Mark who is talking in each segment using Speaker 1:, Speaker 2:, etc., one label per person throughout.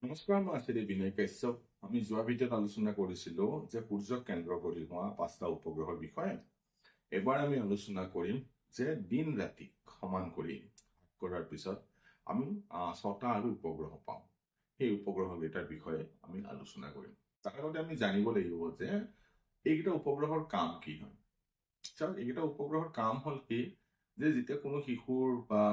Speaker 1: নমস্কাৰ, মই আছিলো বিনয় কাশ্যপ। আমি যোৱা ভিডিঅ'ত আলোচনা কৰিছিলো যে সূৰ্যক কেন্দ্ৰ কৰি হোৱা 5টা উপগ্ৰহৰ বিষয়ে। এবাৰ আমি আলোচনা কৰিম যে দিন ৰাতি সমান কৰি ভাগ কৰাৰ পিছত আমি 6টা আৰু উপগ্ৰহ পাওঁ। সেই উপগ্ৰহকেইটাৰ বিষয়ে আমি আলোচনা কৰিম। তাৰ আগতে আমি জানিব লাগিব যে এইকেইটা উপগ্ৰহৰ কাম কি হয়। এইকেইটা উপগ্ৰহৰ কাম হ'ল কি, যে যেতিয়া কোনো শিশুৰ বা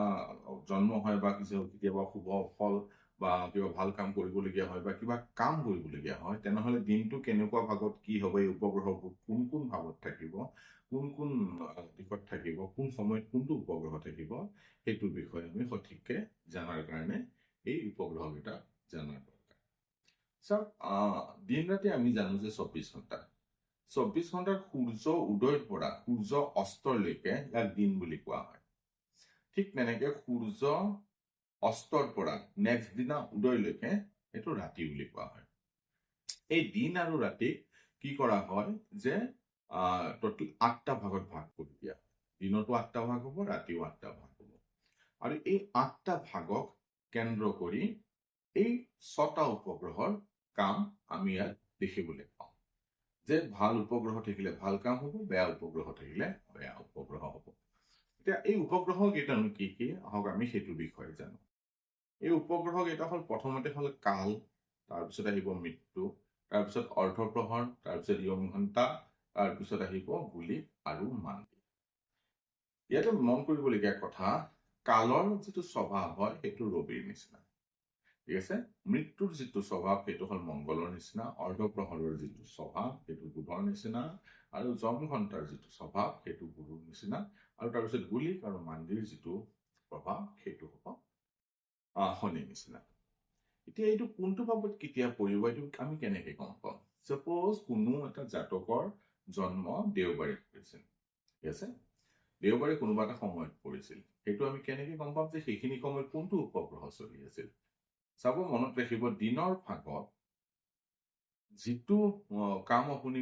Speaker 1: জন্ম হয় বা কেতিয়াবা শুভ ফল বা কিবা ভাল কাম কৰিবলগীয়া হয় বা কিবা কাম কৰিবলগীয়া হয়, তেনেহলে দিনটো কেনেকুৱা ভাগত কি হ'ব, এই উপগ্ৰহবোৰ কোন কোন ভাগত থাকিব, কোন কোন দিশত থাকিব, কোন সময়ত কোনটো উপগ্ৰহ থাকিব, সেইটোৰ বিষয়ে আমি সঠিককে জনাৰ কাৰণে এই উপগ্ৰহকেইটা জনাৰ দৰকাৰ। দিন ৰাতি আমি জানো যে 24 ঘণ্টা। 24 ঘণ্টাৰ সূৰ্য উদয়ৰ পৰা সূৰ্য অস্তলৈকে ইয়াক দিন বুলি কোৱা হয়। ঠিক তেনেকে সূৰ্য অস্তৰ পৰা নেক্সট দিনা উদয়লৈকে এইটো ৰাতি বুলি কোৱা হয়। এই দিন আৰু ৰাতিক কি কৰা হয় যে টোটেল 8টা ভাগত ভাগ কৰি দিয়া হয়। দিনতো 8টা ভাগ হ'ব, ৰাতিও 8টা ভাগ হ'ব। আৰু এই 8টা ভাগক কেন্দ্ৰ কৰি এই 6টা উপগ্ৰহৰ কাম আমি ইয়াত দেখিবলৈ পাওঁ। যে ভাল উপগ্ৰহ থাকিলে ভাল কাম হ'ব, বেয়া উপগ্ৰহ থাকিলে বেয়া উপগ্ৰহ হ'ব। এতিয়া এই উপগ্ৰহ কেইটানো কি কি, আহক আমি সেইটো বিষয়ে জানো। এই উপগ্ৰহ কেইটা হ'ল, প্ৰথমতে হ'ল কাল, তাৰপিছত আহিব মৃত্যু, তাৰপিছত অৰ্ধপ্ৰহৰ, তাৰপিছত য়ম ঘণ্টা, তাৰপিছত আহিব গুলিক আৰু মান্তি। ইয়াতে মন কৰিবলগীয়া কথা, কালৰ যিটো স্বভাৱ হয় সেইটো ৰবিৰ নিচিনা, ঠিক আছে। মৃত্যুৰ যিটো স্বভাৱ সেইটো হ'ল মংগলৰ নিচিনা, অৰ্ধপ্ৰহৰৰ যিটো স্বভাৱ সেইটো বুধৰ নিচিনা, আৰু যম ঘণ্টাৰ যিটো স্বভাৱ সেইটো গুৰুৰ নিচিনা, আৰু তাৰপিছত গুলিক আৰু মান্দিৰ যিটো প্ৰভাৱ সেইটো হ'ব শনিৰ নিচিনা। এতিয়া এইটো কোনটো ভাৱত কেতিয়া পৰিব, এইটো আমি কেনেকে গম পাম? সাপোজ কোনো এটা জাতকৰ জন্ম দেওবাৰে পৰিছিল, ঠিক আছে। দেওবাৰে কোনোবা এটা সময়ত পৰিছিল, সেইটো আমি কেনেকে গম পাম যে সেইখিনি সময়ত কোনটো উপগ্ৰহ চলি আছিল? চাব, মনত ৰাখিব, দিনৰ ভাগত যিটো কাম আপুনি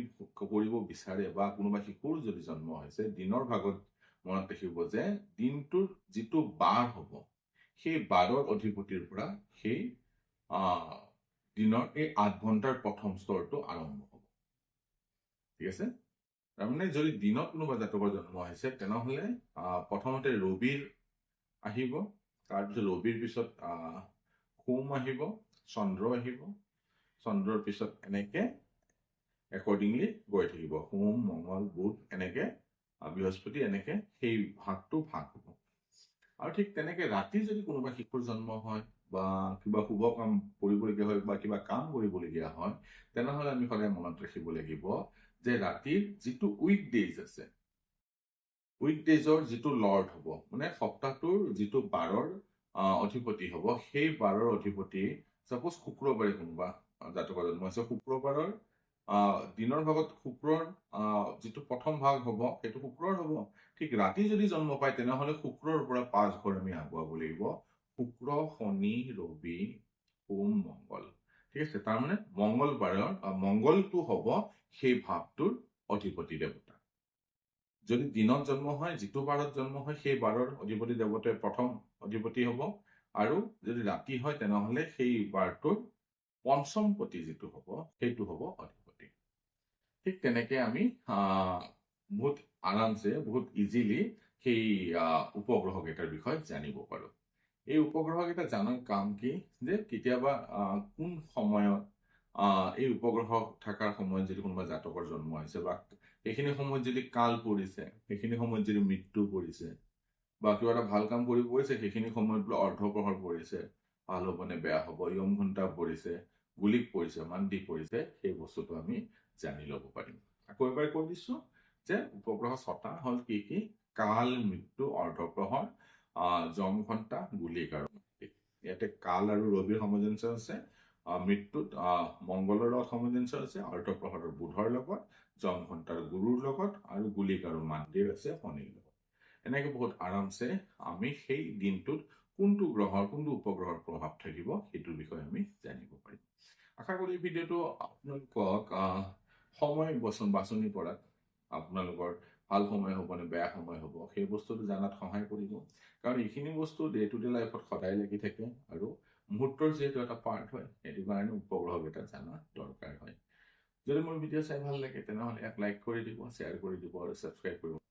Speaker 1: কৰিব বিচাৰে বা কোনোবা শিশুৰ যদি জন্ম হৈছে দিনৰ ভাগত, মনত ৰাখিব যে দিনটোৰ যিটো বাৰ হ'ব, সেই বাৰৰ অধিপতিৰ পৰা সেই দিনৰ এই 8 ঘণ্টাৰ প্ৰথম স্তৰটো আৰম্ভ হ'ব, ঠিক আছে। তাৰমানে যদি দিনত কোনোবা জাতকৰ জন্ম হৈছে, তেনেহলে প্ৰথমতে ৰবিৰ আহিব, তাৰপিছত ৰবিৰ পিছত সোম আহিব, চন্দ্ৰ আহিব, চন্দ্ৰৰ পিছত এনেকে একৰ্ডিংলি গৈ থাকিব, সোম, মংগল, বুধ, এনেকে বৃহস্পতি, এনেকে সেই ভাগটো ভাগ হ'ব। আৰু ঠিক তেনেকে ৰাতি যদি কোনোবা শিশুৰ জন্ম হয় বা কিবা শুভ কাম কৰিবলগীয়া হয় বা কিবা কাম কৰিবলগীয়া হয়, তেনেহলে আমি সদায় মনত ৰাখিব লাগিব যে ৰাতিৰ যিটো উইকডেজ আছে, উইকডেজৰ যিটো লৰ্ড হ'ব, মানে সপ্তাহটোৰ যিটো বাৰৰ অধিপতি হ'ব, সেই বাৰৰ অধিপতি, সাপোজ শুক্ৰবাৰে কোনোবা জাতকৰ জন্ম হৈছে, শুক্ৰবাৰৰ দিনৰ ভাগত শুক্ৰৰ যিটো প্ৰথম ভাগ হ'ব সেইটো শুক্ৰৰ হ'ব। ঠিক ৰাতি যদি জন্ম পায়, তেনেহলে শুক্ৰৰ পৰা 5 ঘৰ আমি আগুৱাব লাগিব, শুক্ৰ, শনি, ৰবি, সোম, মংগল, ঠিক আছে। তাৰমানে মংগলবাৰৰ মংগলটো হ'ব সেই ভাৱটোৰ অধিপতি দেৱতা। যদি দিনত জন্ম হয়, যিটো বাৰত জন্ম হয়, সেই বাৰৰ অধিপতি দেৱতাই প্ৰথম অধিপতি হ'ব, আৰু যদি ৰাতি হয় তেনেহলে সেই বাৰটোৰ পঞ্চমপতি যিটো হ'ব সেইটো হ'ব অধিপতি। ঠিক তেনেকে আমি বহুত আৰামছে, বহুত ইজিলি সেই উপগ্ৰহ কেইটাৰ বিষয়ে জানিব পাৰো। এই উপগ্ৰহ কেইটা জানাৰ কাম কি, যে কেতিয়াবা কোন সময়ত এই উপগ্ৰহ থকাৰ সময়ত যদি কোনোবা জাতকৰ জন্ম হৈছে বা সেইখিনি সময়ত যদি কাল পৰিছে, সেইখিনি সময়ত যদি মৃত্যু পৰিছে, বা কিবা এটা ভাল কাম কৰিব পৰিছে, সেইখিনি সময়ত বোলে অৰ্ধপ্ৰহৰ পৰিছে, ভাল হ'ব নে বেয়া হ'ব, য়ম ঘণ্টা পৰিছে, গুলিক পৰিছে, মান্তি পৰিছে, সেই বস্তুটো আমি জানি ল'ব পাৰিম। আকৌ এবাৰ কৈ দিছো যে উপগ্ৰহ 6টা হ'ল কি কি, কাল, মৃত্যু, অৰ্ধপ্ৰহৰ, যম ঘণ্টা, গুলিক আৰু মান্তি। ইয়াতে কাল আৰু ৰবিৰ সামঞ্জস্য আছে, মৃত্যুত মংগলৰ লগত সামঞ্জস্য আছে, অৰ্ধপ্ৰহৰৰ বুধৰ লগত, যম ঘণ্টাৰ গুৰুৰ লগত, আৰু গুলিক আৰু মান্তিৰ আছে শনিৰ লগত। এনেকে বহুত আৰামছে আমি সেই দিনটোত কোনটো গ্ৰহৰ কোনটো উপগ্ৰহৰ প্ৰভাৱ থাকিব সেইটোৰ বিষয়ে আমি জানিব পাৰিম। আশা কৰি ভিডিঅ'টো আপোনালোকক সময় বাছনি কৰাত আপোনালোকৰ ভাল সময় হ'ব নে বেয়া সময় হ'ব সেই বস্তুটো জানাত সহায় কৰিব। কাৰণ এইখিনি বস্তু ডে টু ডে লাইফত সদায় লাগি থাকে, আৰু মুহূৰ্তৰ যিহেতু এটা পাৰ্ট হয়, সেইটো কাৰণে উপগ্ৰহকেইটা জানা দৰকাৰ হয়। যদি মোৰ ভিডিঅ' চাই ভাল লাগে তেনেহ'লে এক লাইক কৰি দিব, শ্বেয়াৰ কৰি দিব আৰু ছাবস্ক্ৰাইব কৰিব।